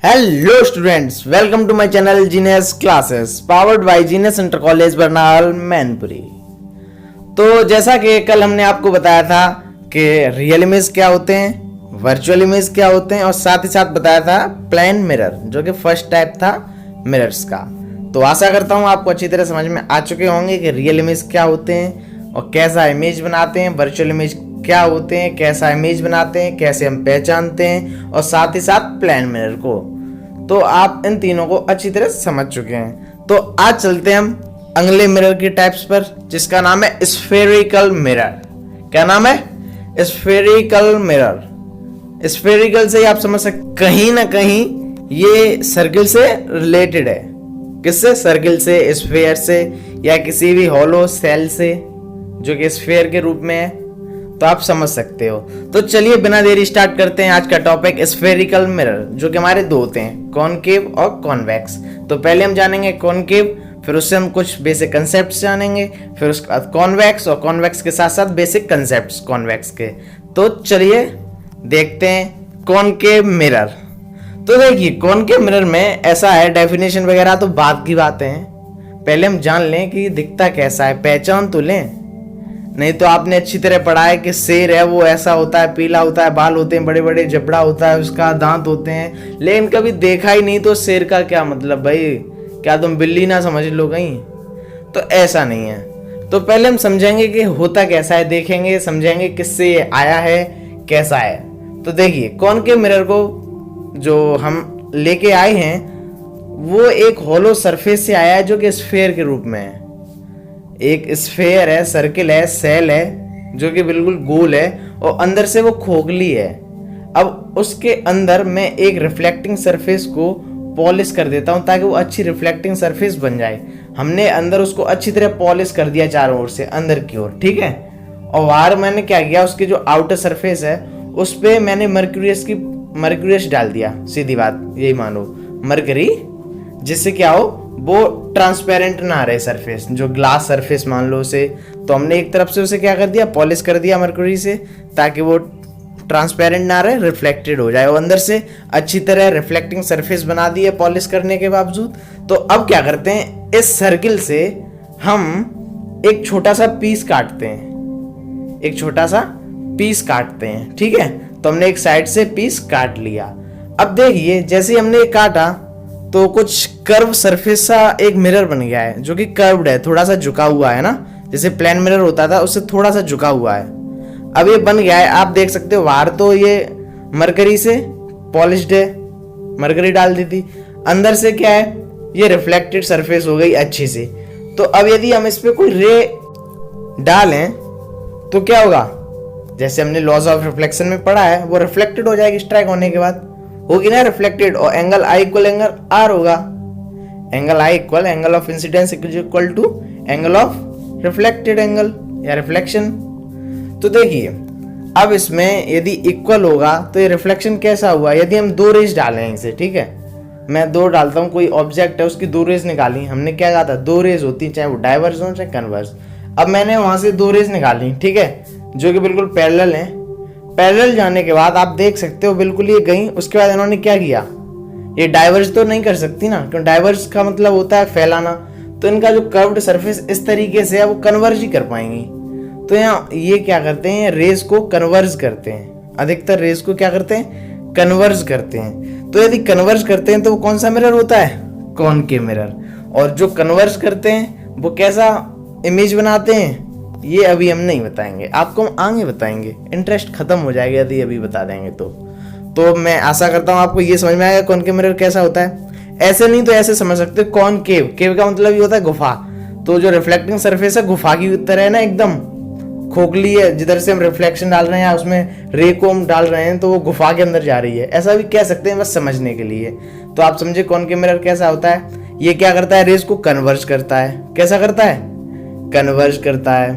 Hello students, welcome to my channel Genius Classes powered by Genius Inter College Barnal Mainpuri. तो जैसा कि कल हमने आपको बताया था कि रियल इमेज क्या होते हैं, वर्चुअल इमेज क्या होते हैं और साथ ही साथ बताया था प्लेन मिरर जो कि फर्स्ट टाइप था मिरर्स का। तो आशा करता हूँ आपको अच्छी तरह समझ में आ चुके होंगे कि रियल इमेज क्या होते हैं और कैसा इमेज बनाते हैं, वर्चुअल इमेज क्या होते हैं, कैसा इमेज बनाते हैं, कैसे हम पहचानते हैं और साथ ही साथ प्लेन मिरर को। तो आप इन तीनों को अच्छी तरह समझ चुके हैं। तो आज चलते हैं हम अगले मिरर की टाइप्स पर, जिसका नाम है स्फेरिकल मिरर। क्या नाम है? Spherical mirror. स्फेरिकल से ही आप समझ सकते कहीं ना कहीं ये सर्किल से रिलेटेड है। किससे? सर्किल से, स्फेयर से या किसी भी हॉलो सेल से जो कि स्फेयर के रूप में है। तो आप समझ सकते हो। तो चलिए बिना देरी स्टार्ट करते हैं आज का टॉपिक स्फेरिकल मिरर, जो कि हमारे दो होते हैं, कॉनकेव और कॉन्वेक्स। तो पहले हम जानेंगे कॉनकेव, फिर उससे हम कुछ बेसिक कंसेप्ट्स जानेंगे, फिर उसके बाद कॉन्वेक्स और कॉन्वेक्स के साथ साथ बेसिक कंसेप्ट्स कॉन्वेक्स के। तो चलिए देखते हैं कॉनकेव मिरर। तो देखिए कॉनकेव मिरर में ऐसा है, डेफिनेशन वगैरह तो बात की बातें हैं, पहले हम जान लें कि दिखता कैसा है, पहचान तो लें। नहीं तो आपने अच्छी तरह पढ़ा है कि शेर है वो ऐसा होता है, पीला होता है, बाल होते हैं बड़े बड़े, जबड़ा होता है, उसका दांत होते हैं, लेकिन कभी देखा ही नहीं तो शेर का क्या मतलब भाई? क्या तुम बिल्ली ना समझ लो कहीं? तो ऐसा नहीं है। तो पहले हम समझेंगे कि होता कैसा है, देखेंगे, समझेंगे किससे आया है, कैसा है। तो देखिए कॉनकेव मिरर को जो हम लेके आए हैं वो एक हॉलो सरफेस से आया है जो कि स्फेयर के रूप में है। एक स्फेयर है, सर्किल है, सेल है जो कि बिल्कुल गोल है और अंदर से वो खोखली है। अब उसके अंदर मैं एक रिफ्लेक्टिंग सरफेस को पॉलिश कर देता हूं ताकि वो अच्छी रिफ्लेक्टिंग सरफेस बन जाए। हमने अंदर उसको अच्छी तरह पॉलिश कर दिया चारों ओर से अंदर की ओर, ठीक है। और बाहर मैंने क्या किया, उसकी जो आउटर सरफेस है उस पर मैंने मर्क्यूरियस डाल दिया। सीधी बात यही मानो, मरकरी, जिससे क्या हो वो ट्रांसपेरेंट ना रहे सरफेस, जो ग्लास सरफेस मान लो उसे। तो हमने एक तरफ से उसे क्या कर दिया, पॉलिश कर दिया मरकरी से, ताकि वो ट्रांसपेरेंट ना रहे, रिफ्लेक्टेड हो जाए। और अंदर से अच्छी तरह रिफ्लेक्टिंग सरफेस बना दी है पॉलिश करने के बावजूद। तो अब क्या करते हैं, इस सर्किल से हम एक छोटा सा पीस काटते हैं, एक छोटा सा पीस काटते हैं, ठीक है। तो हमने एक साइड से पीस काट लिया। अब देखिए जैसे हमने काटा तो कुछ कर्व सरफेस सा एक मिरर बन गया है जो कि कर्व्ड है, थोड़ा सा झुका हुआ है ना, जैसे प्लेन मिरर होता था उससे थोड़ा सा झुका हुआ है। अब ये बन गया है, आप देख सकते हो। बाहर तो ये मरकरी से पॉलिश्ड है, मरकरी डाल दी थी। अंदर से क्या है, ये रिफ्लेक्टेड सरफेस हो गई अच्छी सी। तो अब यदि हम इस पे कोई रे डालें तो क्या होगा, जैसे हमने लॉज ऑफ रिफ्लेक्शन में पढ़ा है, वो रिफ्लेक्टेड हो जाएगी स्ट्राइक होने के बाद, होगी ना रिफ्लेक्टेड। और angle i equal angle r होगा। Angle i equal angle of incidence equal to angle of reflected angle या रिफ्लेक्शन। तो देखिए अब इसमें यदि इक्वल होगा तो ये रिफ्लेक्शन कैसा हुआ, यदि हम दो रेज डालें इसे, ठीक है, मैं दो डालता हूँ, कोई ऑब्जेक्ट है उसकी दो रेज निकाली, हमने क्या कहा था, दो रेज होती है, चाहे वो डाइवर्स हो चाहे कन्वर्स। अब मैंने वहां से दो रेज निकाली, ठीक है, जो कि बिल्कुल पैरेलल है। पैरेलल जाने के बाद आप देख सकते हो बिल्कुल ये गई। उसके बाद इन्होंने क्या किया, ये डाइवर्ज तो नहीं कर सकती ना, क्योंकि डाइवर्ज का मतलब होता है फैलाना। तो इनका जो कर्व्ड सरफेस इस तरीके से है वो कन्वर्ज ही कर पाएंगी। तो यहाँ ये क्या करते हैं, रेज को कन्वर्ज करते हैं, अधिकतर रेज को क्या करते हैं, कन्वर्ज करते हैं। तो यदि कन्वर्ज करते हैं तो वो कौन सा मिरर होता है, कॉनकेव मिरर। और जो कन्वर्ज करते हैं वो कैसा इमेज बनाते हैं, ये अभी हम नहीं बताएंगे, आपको हम आगे बताएंगे, इंटरेस्ट खत्म हो जाएगा यदि अभी बता देंगे तो मैं आशा करता हूँ आपको ये समझ में आएगा कॉनकेव मिरर कैसा होता है। ऐसे नहीं तो ऐसे समझ सकते हो, कॉनकेव, केव का मतलब ये होता है गुफा। तो जो रिफ्लेक्टिंग सरफेस है गुफा की तरह है ना, एकदम खोखली है, जिधर से हम रिफ्लेक्शन डाल रहे हैं या उसमें रे को हम डाल रहे हैं तो वो गुफा के अंदर जा रही है, ऐसा भी कह सकते हैं बस समझने के लिए। तो आप समझे कॉनकेव मिरर कैसा होता है। ये क्या करता है, रेज को कन्वर्ज करता है। कैसा करता है, कन्वर्ज करता है।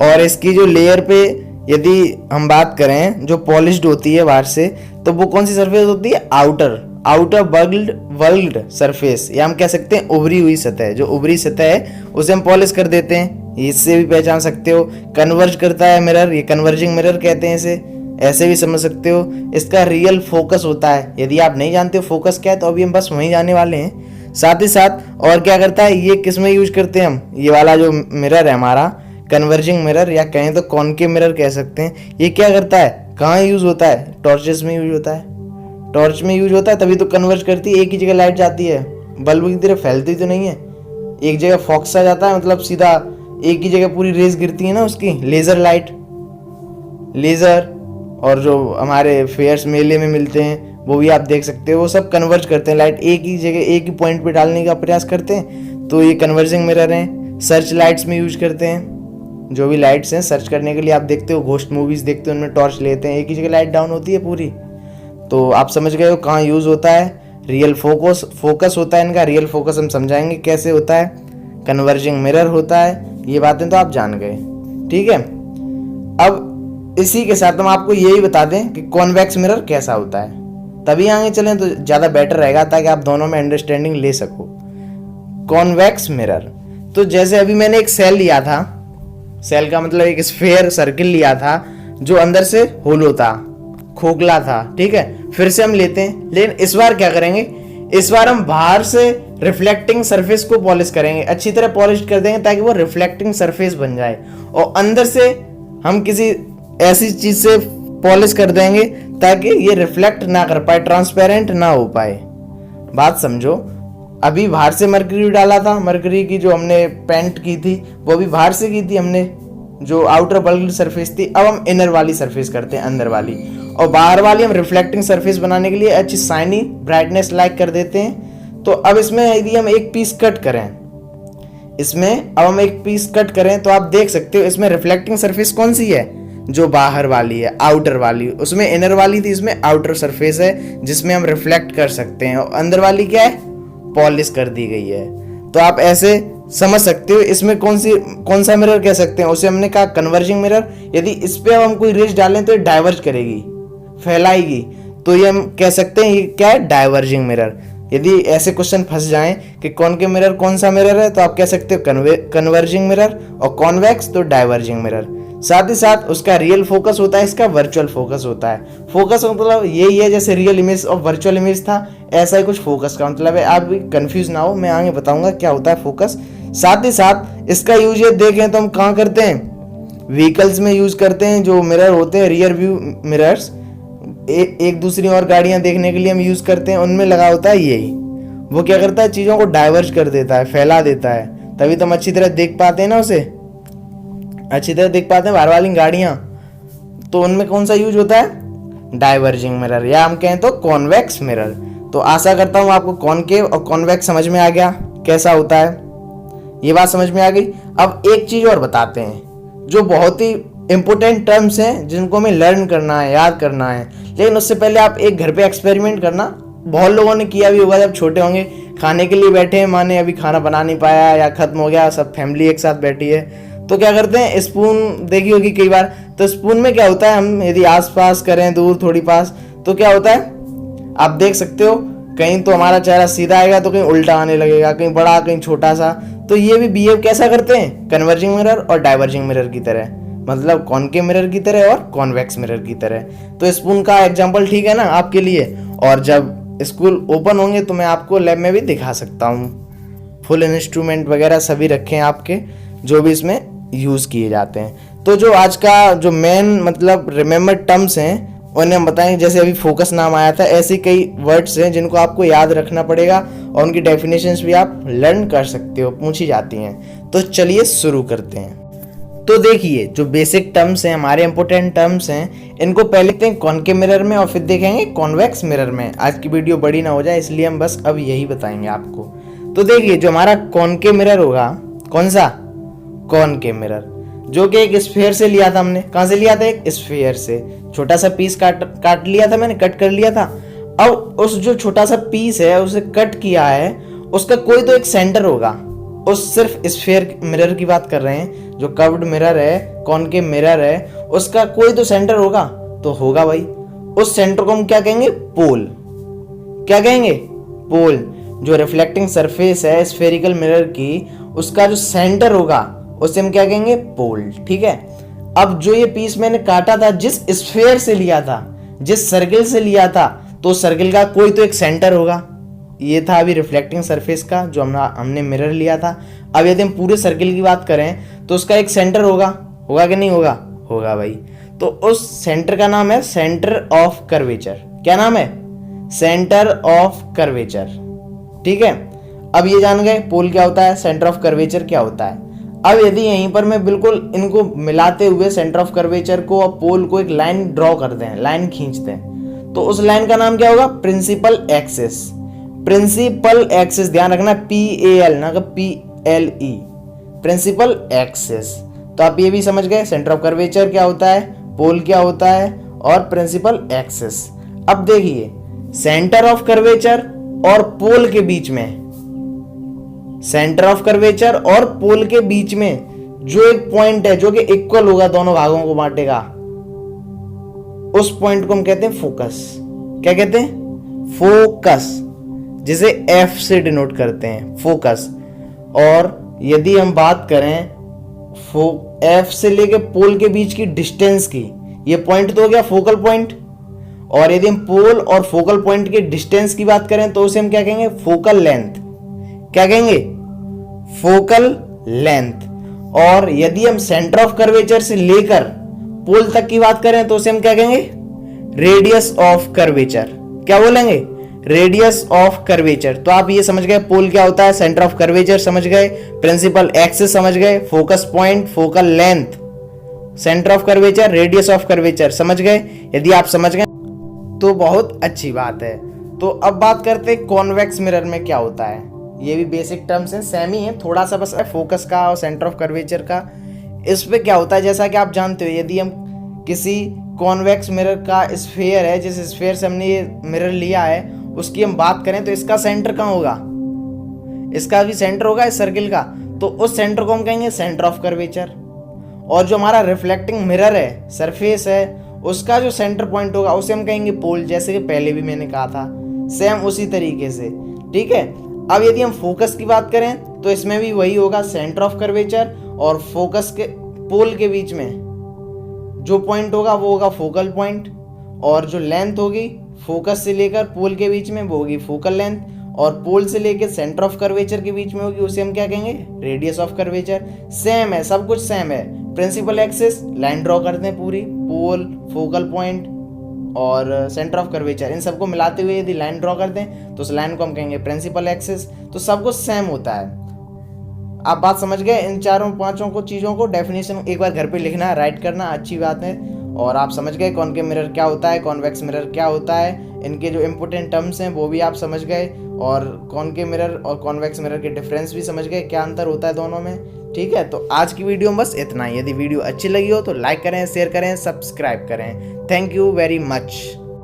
और इसकी जो लेयर पे यदि हम बात करें जो पॉलिश्ड होती है बाहर से, तो वो कौन सी सरफेस होती है, आउटर वर्ल्ड सरफेस, या हम कह सकते हैं उभरी हुई सतह। जो उभरी सतह है उसे हम पॉलिश कर देते हैं, इससे भी पहचान सकते हो। कन्वर्ज करता है मिरर, ये कन्वर्जिंग मिरर कहते हैं इसे, ऐसे भी समझ सकते हो। इसका रियल फोकस होता है। यदि आप नहीं जानते हो फोकस क्या है तो अभी हम बस वहीं जाने वाले हैं। साथ ही साथ और क्या करता है, ये किस में यूज करते हैं हम, ये वाला जो मिरर है हमारा कन्वर्जिंग मिरर या कहें तो कॉनकेव मिरर कह सकते हैं, ये क्या करता है, कहाँ यूज होता है, टॉर्चेस में यूज होता है। टॉर्च में यूज होता है तभी तो कन्वर्ज करती है, एक ही जगह लाइट जाती है, बल्ब की तरह फैलती तो नहीं है, एक जगह फोकस आ जाता है, मतलब सीधा एक ही जगह पूरी रेस गिरती है ना उसकी। लेजर लाइट, लेजर और जो हमारे फेयर्स मेले में मिलते हैं वो भी आप देख सकते हो, वो सब कन्वर्ज करते हैं लाइट, एक ही जगह एक ही पॉइंट पे डालने का प्रयास करते हैं। तो ये कन्वर्जिंग मिरर हैं। सर्च लाइट्स में यूज करते हैं, जो भी लाइट्स हैं सर्च करने के लिए आप देखते हो, घोस्ट मूवीज देखते हो, उनमें टॉर्च लेते हैं, एक ही जगह लाइट डाउन होती है पूरी। तो आप समझ गए हो कहाँ यूज होता है। रियल फोकस होता है इनका, रियल फोकस हम समझाएंगे कैसे होता है। कन्वर्जिंग मिरर होता है, ये बातें तो आप जान गए, ठीक है। अब इसी के साथ हम आपको यही बता दें कि कॉन्वेक्स मिरर कैसा होता है, तभी आगे चलें तो ज़्यादा बेटर रहेगा ताकि आप दोनों में अंडरस्टैंडिंग ले सको। कॉन्वेक्स मिरर, तो जैसे अभी मैंने एक सेल लिया था, सेल का मतलब एक स्फेयर सर्किल लिया था जो अंदर से होलो था, खोखला था, ठीक है। फिर से हम लेते हैं, लेकिन इस बार क्या करेंगे, इस बार हम बाहर से रिफ्लेक्टिंग सरफेस को पॉलिश करेंगे, अच्छी तरह पॉलिश कर देंगे ताकि वो रिफ्लेक्टिंग सरफेस बन जाए, और अंदर से हम किसी ऐसी चीज से पॉलिश कर देंगे ताकि ये रिफ्लेक्ट ना कर पाए, ट्रांसपेरेंट ना हो पाए। बात समझो, अभी बाहर से मरकरी डाला था, मरकरी की जो हमने पेंट की थी वो भी बाहर से की थी हमने, जो आउटर बल्क सरफेस थी। अब हम इनर वाली सरफेस करते हैं, अंदर वाली, और बाहर वाली हम रिफ्लेक्टिंग सरफेस बनाने के लिए अच्छी शाइनी ब्राइटनेस लाइक कर देते हैं। तो अब इसमें यदि हम एक पीस कट करें, इसमें अब हम एक पीस कट करें तो आप देख सकते हो इसमें रिफ्लेक्टिंग सरफेस कौन सी है, जो बाहर वाली है, आउटर वाली। उसमें इनर वाली थी, इसमें आउटर सरफेस है जिसमें हम रिफ्लेक्ट कर सकते हैं, और अंदर वाली क्या है, पॉलिश कर दी गई है। तो आप ऐसे समझ सकते हो इसमें कौन सा मिरर कह सकते हैं, उसे हमने कहा कन्वर्जिंग मिरर। यदि इस पे अब हम कोई रेस डालें तो ये डाइवर्ज करेगी, फैलाएगी, तो ये हम कह सकते हैं ये क्या है, डाइवर्जिंग मिरर। यदि ऐसे क्वेश्चन फंस जाएं कि कॉनकेव मिरर कौन सा मिरर है, तो आप कह सकते हो कन्वर्जिंग मिरर, और कॉन्वेक्स तो डाइवर्जिंग मिरर। साथ ही साथ उसका रियल फोकस होता है, इसका वर्चुअल फोकस होता है। फोकस मतलब यही है, जैसे रियल इमेज और वर्चुअल इमेज था, ऐसा ही कुछ फोकस का मतलब है। आप भी कंफ्यूज ना हो, मैं आगे बताऊंगा क्या होता है फोकस। साथ ही साथ इसका यूज ये देखें तो हम कहाँ करते हैं, व्हीकल्स में यूज करते हैं, जो मिरर होते हैं रियर व्यू मिरर्स, एक दूसरी और गाड़ियां देखने के लिए हम यूज करते हैं, उनमें लगा होता है यही। वो क्या करता है, चीजों को डाइवर्ज कर देता है, फैला देता है, तभी तो हम अच्छी तरह देख पाते हैं ना, उसे अच्छी तरह देख पाते हैं बाहर वाली गाड़ियां। तो उनमें कौन सा यूज होता है, डाइवर्जिंग मिरर, या हम कहें तो कॉन्वेक्स मिरर। तो आशा करता हूं आपको कॉनकेव और कॉन्वेक्स समझ में आ गया कैसा होता है, ये बात समझ में आ गई। अब एक चीज और बताते हैं जो बहुत ही इंपोर्टेंट टर्म्स हैं जिनको हमें लर्न करना है, याद करना है, लेकिन उससे पहले आप एक घर पे एक्सपेरिमेंट करना। बहुत लोगों ने किया भी होगा, जब छोटे होंगे खाने के लिए बैठे हैं, माने अभी खाना बना नहीं पाया या खत्म हो गया, सब फैमिली एक साथ बैठी है, तो क्या करते हैं, स्पून देखी होगी कई बार, तो स्पून में क्या होता है, हम यदि आस पास करें, दूर थोड़ी पास, तो क्या होता है, आप देख सकते हो कहीं तो हमारा चेहरा सीधा आएगा तो कहीं उल्टा आने लगेगा, कहीं बड़ा कहीं छोटा सा। तो ये भी बिहेव कैसा करते हैं, कन्वर्जिंग मिरर और डाइवर्जिंग मिरर की तरह, मतलब कॉनकेव मिरर की तरह और कॉन्वेक्स मिरर की तरह। तो स्पून का एग्जांपल ठीक है ना आपके लिए, और जब स्कूल ओपन होंगे तो मैं आपको लैब में भी दिखा सकता हूँ, फुल इंस्ट्रूमेंट वगैरह सभी रखे हैं आपके, जो भी इसमें यूज किए जाते हैं। तो जो आज का जो मेन मतलब रिमेम्बर टर्म्स हैं उन्हें हम बताएंगे, जैसे अभी फोकस नाम आया था, ऐसे कई वर्ड्स हैं जिनको आपको याद रखना पड़ेगा और उनकी डेफिनेशंस भी आप लर्न कर सकते हो, पूछी जाती हैं। तो चलिए शुरू करते हैं। तो देखिए जो बेसिक टर्म्स हैं, हमारे इंपोर्टेंट टर्म्स हैं, इनको पहले देखते हैं कॉनकेव मिरर में और फिर देखेंगे कॉन्वेक्स मिरर में। आज की वीडियो बड़ी ना हो जाए इसलिए हम बस अब यही बताएंगे आपको। तो देखिए जो हमारा कॉनकेव मिरर होगा, कौन सा, कॉनकेव मिरर, जो कि एक स्फीयर से लिया था हमने। कहां से लिया था, एक स्फीयर से, छोटा सा पीस काट लिया था मैंने, कट कर लिया था। अब उस जो छोटा सा पीस है उसे कट किया है, उसका कोई तो एक सेंटर होगा। उस सिर्फ स्फीयर मिरर की बात कर रहे हैं, जो कर्व्ड मिरर है, कॉनकेव मिरर है, उसका कोई तो सेंटर होगा। तो होगा भाई, उस सेंटर को हम क्या कहेंगे, पोल। क्या कहेंगे, पोल। जो रिफ्लेक्टिंग सरफेस है स्फेरिकल मिरर की, उसका जो सेंटर होगा उसे हम क्या कहेंगे, पोल। ठीक है। अब जो ये पीस मैंने काटा था जिस स्फेयर से लिया था, जिस सर्किल से लिया था, तो सर्किल का कोई तो एक सेंटर होगा। ये था अभी रिफ्लेक्टिंग सरफेस का जो हमने मिरर लिया था। अब यदि हम पूरे सर्किल की बात करें तो उसका एक सेंटर होगा, होगा कि नहीं होगा? होगा भाई। तो उस सेंटर का नाम है सेंटर ऑफ कर्वेचर। क्या नाम है? Centre of curvature. ठीक है, अब ये जान गए पोल क्या होता है, सेंटर ऑफ कर्वेचर क्या होता है। अब यदि यहीं पर मैं बिल्कुल इनको मिलाते हुए सेंटर ऑफ कर्वेचर को और पोल को एक लाइन ड्रॉ करते हैं, लाइन खींचते हैं, तो उस लाइन का नाम क्या होगा? Principal axis. प्रिंसिपल एक्सिस, ध्यान रखना, PAL ना PLE, प्रिंसिपल एक्सिस। तो आप ये भी समझ गए सेंटर ऑफ कर्वेचर क्या होता है, पोल क्या होता है और प्रिंसिपल एक्सिस। अब देखिए सेंटर ऑफ कर्वेचर और पोल के बीच में, सेंटर ऑफ कर्वेचर और पोल के बीच में जो एक पॉइंट है जो कि इक्वल होगा, दोनों भागों को बांटेगा, उस पॉइंट को हम कहते हैं फोकस। क्या कहते हैं? फोकस, जिसे F से डिनोट करते हैं, फोकस। और यदि हम बात करें F से लेके पोल के बीच की डिस्टेंस की, ये पॉइंट तो हो गया फोकल पॉइंट। और यदि हम पोल और फोकल पॉइंट के डिस्टेंस की बात करें तो उसे हम क्या कहेंगे? Focal length. क्या कहेंगे? Focal length. और यदि हम सेंटर ऑफ कर्वेचर से लेकर पोल तक की बात करें तो उसे हम क्या कहेंगे? Radius of curvature. क्या बोलेंगे? Radius of curvature. तो आप ये समझ गए पोल क्या होता है, सेंटर ऑफ कर्वेचर समझ गए, प्रिंसिपल एक्सिस समझ गए, focus point, focal length, centre of curvature, radius of curvature समझ गए। यदि आप समझ गए तो बहुत अच्छी बात है। तो अब बात करते हैं कॉन्वेक्स मिरर में क्या होता है। ये भी बेसिक टर्म्स हैं, सेम ही है, थोड़ा सा बस फोकस का और सेंटर ऑफ कर्वेचर का। इस पे क्या होता है, जैसा कि आप जानते हो, यदि हम किसी कॉन्वेक्स मिरर का स्फेयर है, जिस स्फेयर से हमने ये मिरर लिया है, उसकी हम बात करें तो इसका सेंटर कहाँ होगा? इसका भी सेंटर होगा इस सर्किल का, तो उस सेंटर को हम कहेंगे सेंटर ऑफ कर्वेचर। और जो हमारा रिफ्लेक्टिंग मिरर है, सरफेस है, उसका जो सेंटर पॉइंट होगा उसे हम कहेंगे पोल, जैसे कि पहले भी मैंने कहा था, सेम उसी तरीके से। ठीक है, अब यदि हम फोकस की बात करें तो इसमें भी वही होगा, सेंटर ऑफ कर्वेचर और फोकस के पोल के बीच में जो पॉइंट होगा वो होगा फोकल पॉइंट। और जो लेंथ होगी फोकस से लेकर पोल के बीच में वो होगी फोकल लेंथ। और पोल से लेकर सेंटर ऑफ कर्वेचर के बीच में होगी, उसे हम क्या कहेंगे? Radius of curvature. सेम है, सब कुछ सेम है। प्रिंसिपल एक्सिस, लाइन ड्रॉ करते हैं पूरी, पोल, फोकल पॉइंट और सेंटर ऑफ कर्वेचर, इन सबको मिलाते हुए यदि लाइन ड्रॉ करते हैं तो उस लाइन को हम कहेंगे प्रिंसिपल एक्सिस। तो सब कुछ सेम होता है। आप बात समझ गए इन चारों पांचों को चीज़ों को। डेफिनेशन एक बार घर पे लिखना है, राइट करना, अच्छी बात है। और आप समझ गए कॉनकेव मिरर क्या होता है, कॉन्वेक्स मिरर क्या होता है, इनके जो इंपॉर्टेंट टर्म्स हैं वो भी आप समझ गए। और कॉनकेव मिरर और कॉन्वेक्स मिरर के डिफरेंस भी समझ गए, क्या अंतर होता है दोनों में। ठीक है, तो आज की वीडियो में बस इतना ही। यदि वीडियो अच्छी लगी हो तो लाइक करें, शेयर करें, सब्सक्राइब करें। Thank you very much.